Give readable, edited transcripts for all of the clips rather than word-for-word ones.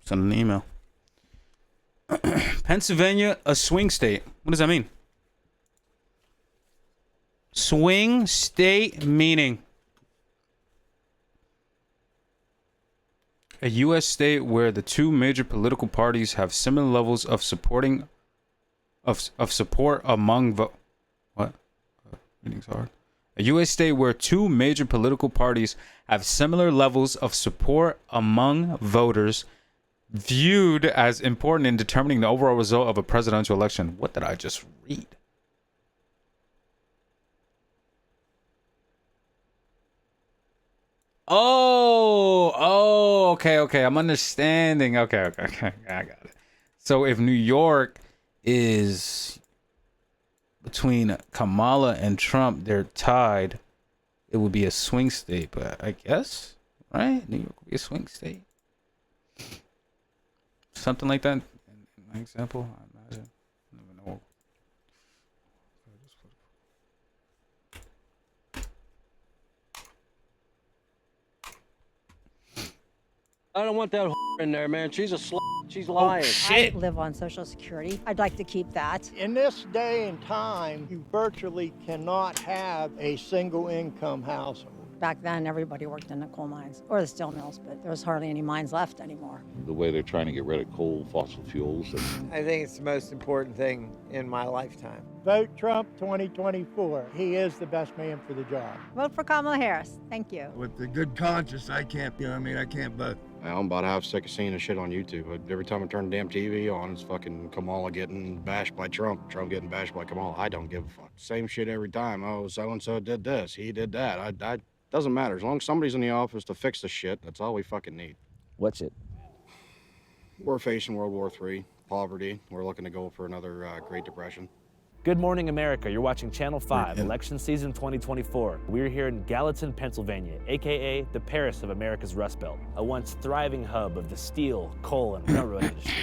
Send an email. Pennsylvania, a swing state. What does that mean? Swing state meaning a U.S. state where the two major political parties have similar levels of support among what? Reading's hard. A U.S. state where two major political parties have similar levels of support among voters, viewed as important in determining the overall result of a presidential election. What did I just read? Okay. I'm understanding. Okay. I got it. So if New York is between Kamala and Trump, they're tied, it would be a swing state. But I guess, right? New York would be a swing state. Something like that. In my example, I imagine. I don't know. I don't want that in there, man. She's a slut. She's lying. Shit. I live on Social Security. I'd like to keep that. In this day and time, you virtually cannot have a single income household. Back then, everybody worked in the coal mines or the steel mills, but there was hardly any mines left anymore. The way they're trying to get rid of coal, fossil fuels. I think it's the most important thing in my lifetime. Vote Trump 2024. He is the best man for the job. Vote for Kamala Harris. Thank you. With a good conscience, I can't vote. I'm about half sick of seeing this shit on YouTube. Every time I turn the damn TV on, it's fucking Kamala getting bashed by Trump, Trump getting bashed by Kamala. I don't give a fuck. Same shit every time. Oh, so-and-so did this, he did that. Doesn't matter. As long as somebody's in the office to fix the shit, that's all we fucking need. What's it? We're facing World War III, poverty. We're looking to go for another Great Depression. Good morning, America. You're watching Channel 5, Election Season 2024. We're here in Gallatin, Pennsylvania, aka the Paris of America's Rust Belt, a once thriving hub of the steel, coal, and railroad industry.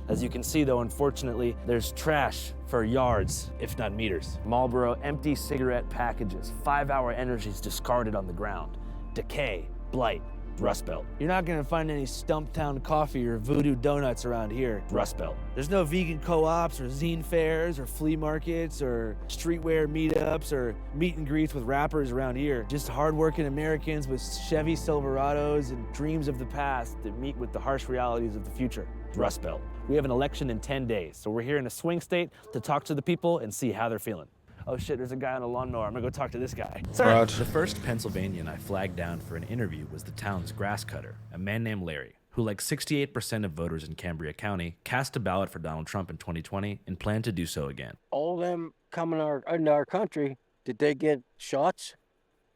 As you can see, though, unfortunately, there's trash for yards, if not meters. Marlboro empty cigarette packages, 5-hour energies discarded on the ground, decay, blight, Rust Belt. You're not gonna find any Stumptown coffee or voodoo donuts around here, Rust Belt. There's no vegan co-ops or zine fairs or flea markets or streetwear meetups or meet and greets with rappers around here. Just hardworking Americans with Chevy Silverados and dreams of the past that meet with the harsh realities of the future, Rust Belt. We have an election in 10 days, so we're here in a swing state to talk to the people and see how they're feeling. Oh shit, there's a guy on a lawnmower. I'm gonna go talk to this guy. Sir. The first Pennsylvanian I flagged down for an interview was the town's grass cutter, a man named Larry, who, like 68% of voters in Cambria County, cast a ballot for Donald Trump in 2020 and plan to do so again. All them coming into our country, did they get shots?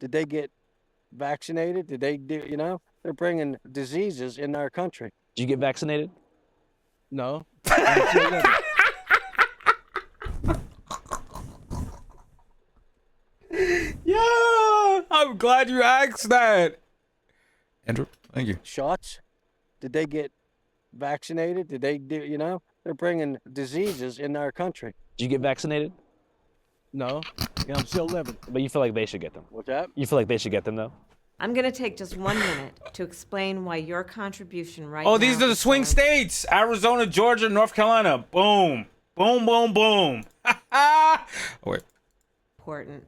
Did they get vaccinated? Did they do, they're bringing diseases in our country. Did you get vaccinated? No. Yeah, I'm glad you asked that. Andrew, thank you. Shots? Did they get vaccinated? Did they do, they're bringing diseases in our country. Did you get vaccinated? No. Yeah, I'm still living. But you feel like they should get them. What's that? You feel like they should get them, though? I'm going to take just 1 minute to explain why your contribution right now... Oh, these are the swing states. Arizona, Georgia, North Carolina. Boom. Boom, boom, boom. Oh, wait. Important.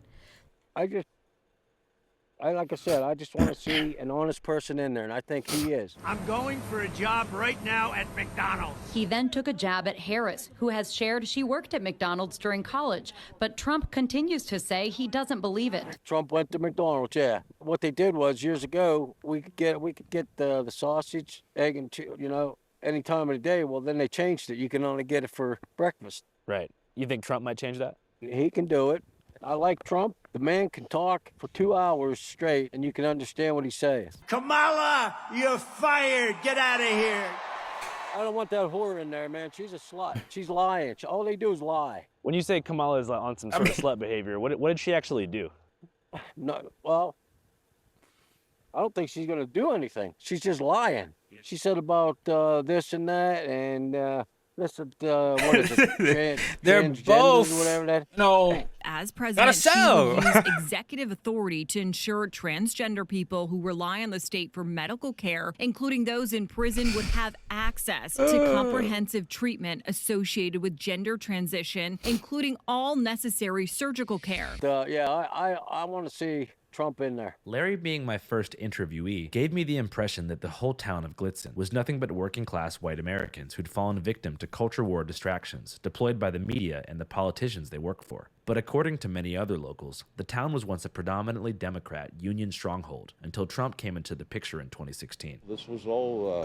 Like I said, I just want to see an honest person in there, and I think he is. I'm going for a job right now at McDonald's. He then took a jab at Harris, who has shared she worked at McDonald's during college. But Trump continues to say he doesn't believe it. Trump went to McDonald's, yeah. What they did was, years ago, we could get the sausage, egg, and any time of the day. Well, then they changed it. You can only get it for breakfast. Right. You think Trump might change that? He can do it. I like Trump. The man can talk for 2 hours straight, and you can understand what he says. Kamala, you're fired. Get out of here. I don't want that whore in there, man. She's a slut. She's lying. All they do is lie. When you say Kamala is on some sort of slut behavior, what did she actually do? No, well, I don't think she's going to do anything. She's just lying. She said about this and that, and Listen, what is it? They're Transgenders both, or whatever that. no. As president, she sell. will use executive authority to ensure transgender people who rely on the state for medical care, including those in prison, would have access to comprehensive treatment associated with gender transition, including all necessary surgical care. Yeah, I want to see Trump in there. Larry, being my first interviewee, gave me the impression that the whole town of Glitzen was nothing but working-class white Americans who'd fallen victim to culture war distractions deployed by the media and the politicians they work for. But according to many other locals, the town was once a predominantly Democrat union stronghold until Trump came into the picture in 2016. This was all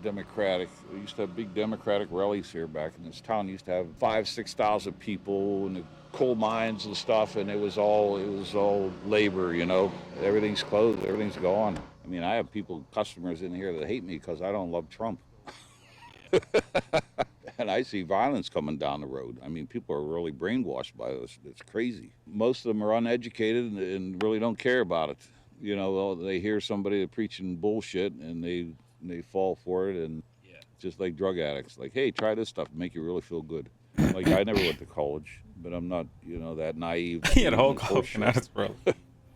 Democratic. We used to have big Democratic rallies here back in this town. Used to have 5,000-6,000 people in the coal mines and stuff, and it was all labor, you know. Everything's closed, everything's gone. I mean, I have customers in here that hate me because I don't love Trump. And I see violence coming down the road. I mean, people are really brainwashed by this. It's crazy. Most of them are uneducated and really don't care about it. You know, they hear somebody preaching bullshit and they fall for it, and just like drug addicts, like, hey, try this stuff, make you really feel good. Like, I never went to college, but I'm not, that naive. He had a whole college, bro.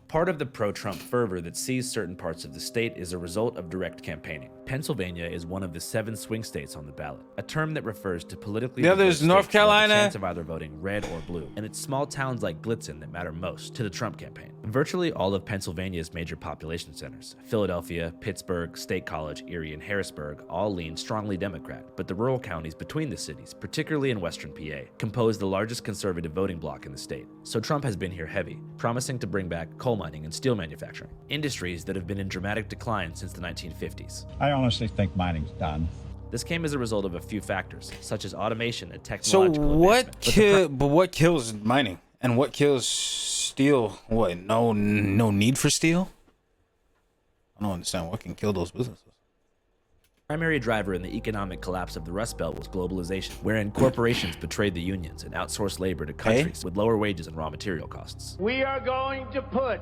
Part of the pro-Trump fervor that sees certain parts of the state is a result of direct campaigning. Pennsylvania is one of the 7 swing states on the ballot, a term that refers to politically The other diverse is North states that have a Carolina. chance of either voting red or blue, and it's small towns like Glitzen that matter most to the Trump campaign. Virtually all of Pennsylvania's major population centers, Philadelphia, Pittsburgh, State College, Erie, and Harrisburg, all lean strongly Democrat, but the rural counties between the cities, particularly in western PA, compose the largest conservative voting bloc in the state. So Trump has been here heavy, promising to bring back coal mining and steel manufacturing, industries that have been in dramatic decline since the 1950s. I honestly think mining's done. This came as a result of a few factors, such as automation and So technological what kills mining and what kills steel? What? No need for steel? I don't understand what can kill those businesses. primary driver in the economic collapse of the Rust Belt was globalization, wherein corporations betrayed the unions and outsourced labor to countries with lower wages and raw material costs. We are going to put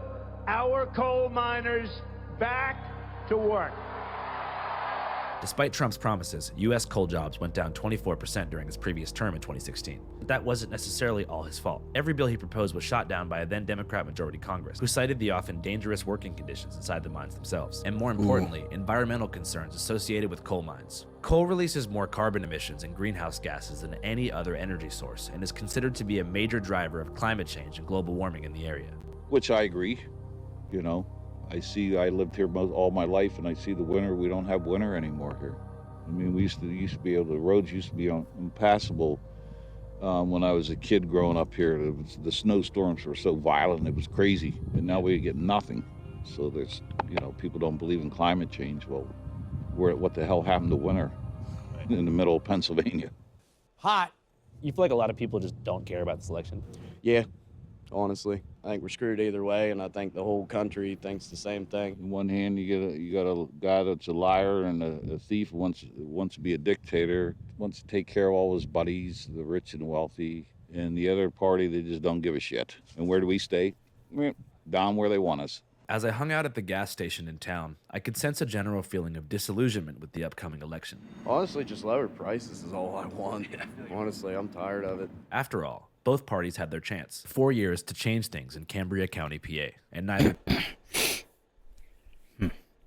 our coal miners back to work. Despite Trump's promises, U.S. coal jobs went down 24% during his previous term in 2016. But that wasn't necessarily all his fault. Every bill he proposed was shot down by a then Democrat majority Congress, who cited the often dangerous working conditions inside the mines themselves, and more importantly, environmental concerns associated with coal mines. Coal releases more carbon emissions and greenhouse gases than any other energy source, and is considered to be a major driver of climate change and global warming in the area. Which I agree, I lived here all my life, and I see the winter. We don't have winter anymore here. I mean, we used to be able. The roads used to be impassable when I was a kid growing up here. The snowstorms were so violent, it was crazy, and now we get nothing. So there's, people don't believe in climate change. Well, what the hell happened to winter in the middle of Pennsylvania? Hot. You feel like a lot of people just don't care about this election? Yeah. Honestly, I think we're screwed either way, and I think the whole country thinks the same thing. On one hand, you got a guy that's a liar and a thief, wants to be a dictator, wants to take care of all his buddies, the rich and wealthy, and the other party, they just don't give a shit. And where do we stay? Down where they want us. As I hung out at the gas station in town, I could sense a general feeling of disillusionment with the upcoming election. Honestly, just lower prices is all I want. Honestly, I'm tired of it. After all, both parties had their chance. 4 years to change things in Cambria County, PA, and neither.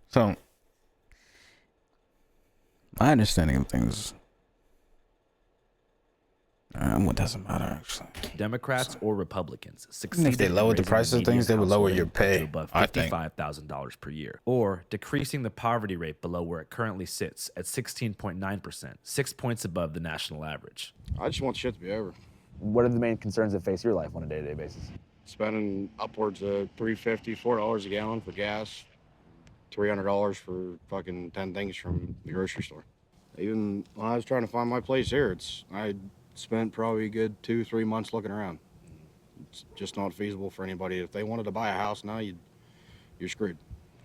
So, my understanding of things, what doesn't matter actually. Democrats or Republicans Even succeeded. if they lowered the in raising price of median things, they would lower household your income to pay, above I think. $55,000 per year, or decreasing the poverty rate below where it currently sits at 16.9%, 6 points above the national average. I just want shit to be over. What are the main concerns that face your life on a day-to-day basis? Spending upwards of $3.50, $4 a gallon for gas, $300 for fucking 10 things from the grocery store. Even when I was trying to find my place here, I spent probably a good 2-3 months looking around. It's just not feasible for anybody. If they wanted to buy a house now, you're screwed.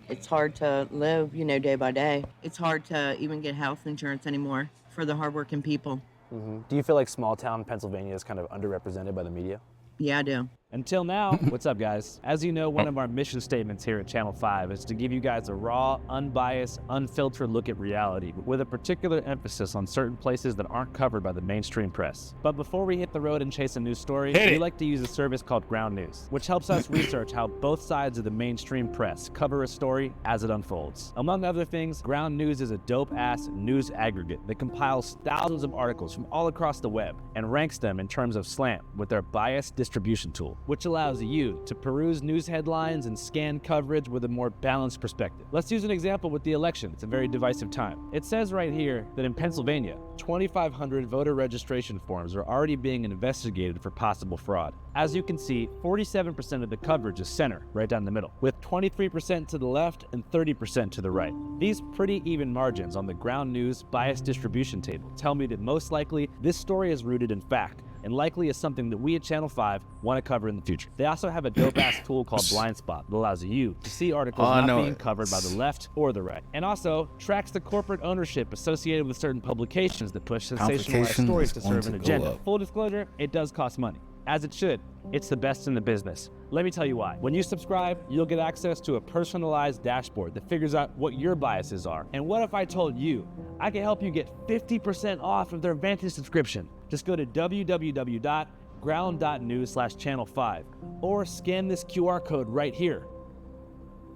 It's hard to live, day by day. It's hard to even get health insurance anymore for the hardworking people. Do you feel like small town Pennsylvania is kind of underrepresented by the media? Yeah, I do. Until now, what's up, guys? As you know, one of our mission statements here at Channel 5 is to give you guys a raw, unbiased, unfiltered look at reality, with a particular emphasis on certain places that aren't covered by the mainstream press. But before we hit the road and chase a news story, we like to use a service called Ground News, which helps us research how both sides of the mainstream press cover a story as it unfolds. Among other things, Ground News is a dope-ass news aggregate that compiles thousands of articles from all across the web and ranks them in terms of slant with their biased distribution tool, which allows you to peruse news headlines and scan coverage with a more balanced perspective. Let's use an example with the election. It's a very divisive time. It says right here that in Pennsylvania, 2,500 voter registration forms are already being investigated for possible fraud. As you can see, 47% of the coverage is center, right down the middle, with 23% to the left and 30% to the right. These pretty even margins on the Ground News bias distribution table tell me that most likely this story is rooted in fact, and likely is something that we at Channel 5 want to cover in the future. They also have a dope-ass tool called Blind Spot that allows you to see articles not being covered by the left or the right, and also tracks the corporate ownership associated with certain publications that push sensationalized stories to serve an agenda. Full disclosure, it does cost money. As it should. It's the best in the business. Let me tell you why. When you subscribe, you'll get access to a personalized dashboard that figures out what your biases are. And what if I told you I can help you get 50% off of their Vantage subscription? Just go to www.ground.news/channel5 or scan this QR code right here,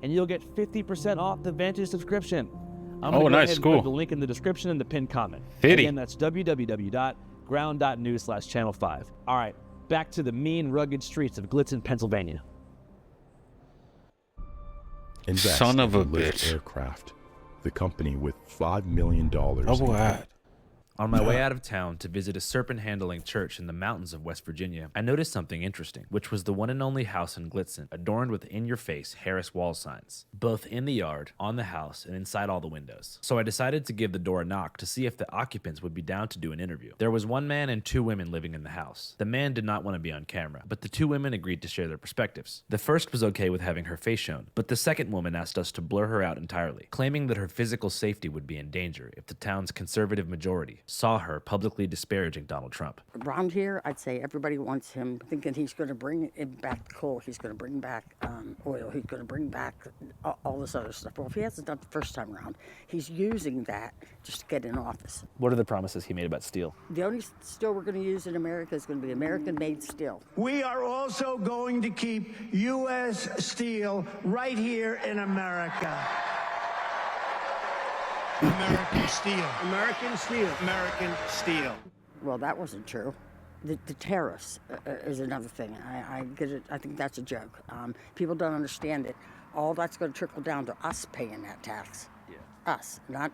and you'll get 50% off the Vantage subscription. I'm gonna go ahead and put the link in the description and the pinned comment. Again, that's www.ground.news/channel5. All right. Back to the mean, rugged streets of Glitzen, Pennsylvania. Invest Son of a in Lift bitch. Aircraft, the company with $5 million. On my way out of town to visit a serpent-handling church in the mountains of West Virginia, I noticed something interesting, which was the one and only house in Glitzen, adorned with in-your-face Harris wall signs, both in the yard, on the house, and inside all the windows. So I decided to give the door a knock to see if the occupants would be down to do an interview. There was one man and two women living in the house. The man did not want to be on camera, but the two women agreed to share their perspectives. The first was okay with having her face shown, but the second woman asked us to blur her out entirely, claiming that her physical safety would be in danger if the town's conservative majority saw her publicly disparaging Donald Trump. Around here, I'd say everybody wants him, thinking he's going to bring back coal, he's going to bring back oil, he's going to bring back all this other stuff. Well, if he hasn't done it the first time around, he's using that just to get in office. What are the promises he made about steel? The only steel we're going to use in America is going to be American-made steel. We are also going to keep U.S. steel right here in America. American steel. American steel. American steel. Well, that wasn't true. The tariffs is another thing. I get it. I think that's a joke. People don't understand it. All that's going to trickle down to us paying that tax. Yeah. Us, not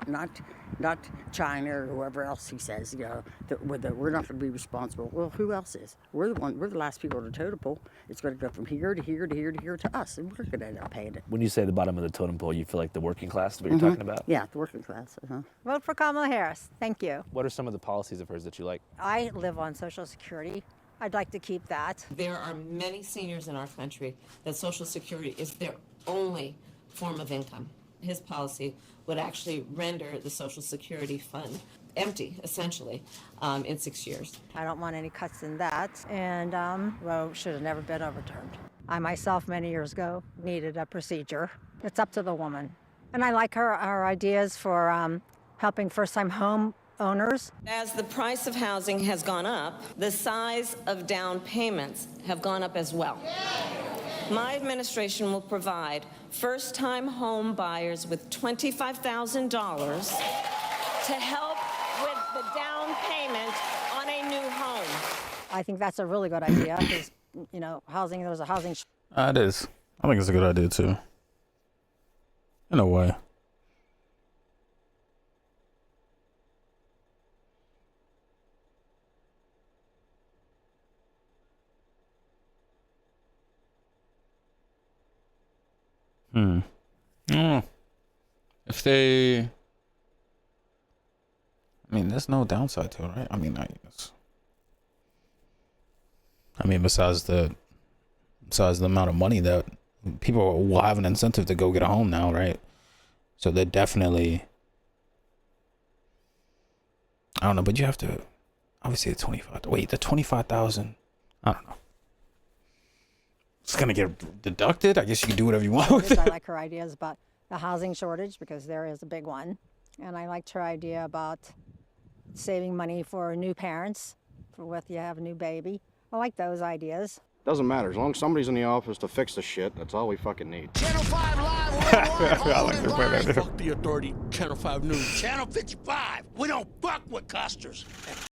China or whoever else he says. You know, we're not going to be responsible. Well, who else is? We're the last people to totem pole. It's going to go from here to here to here to here to us, and we're going to end up paying it. When you say the bottom of the totem pole, you feel like the working class is what you're talking about? Yeah, the working class. Vote for Kamala Harris. Thank you. What are some of the policies of hers that you like? I live on Social Security. I'd like to keep that. There are many seniors in our country that Social Security is their only form of income. His policy would actually render the Social Security fund empty, essentially, in 6 years. I don't want any cuts in that, and Roe should have never been overturned. I myself, many years ago, needed a procedure. It's up to the woman. And I like her ideas for helping first-time home owners. As the price of housing has gone up, the size of down payments have gone up as well. My administration will provide first-time home buyers with $25,000 to help with the down payment on a new home. I think that's a really good idea because, you know, there's a housing. It is. I think it's a good idea too. In a way. If they, I mean, there's no downside to it, right? I mean, besides the amount of money that people will have an incentive to go get a home now, right? So they're definitely, I don't know, but you have to, obviously the 25,000, I don't know. It's gonna get deducted. I guess you can do whatever you want with I it. like her ideas about the housing shortage because there is a big one. And I liked her idea about saving money for new parents, for when you have a new baby. I like those ideas. Doesn't matter. As long as somebody's in the office to fix the shit, that's all we fucking need. Channel 5 Live worldwide. I like to play that. Fuck the authority. Channel 5 News. Channel 55. We don't fuck with costers.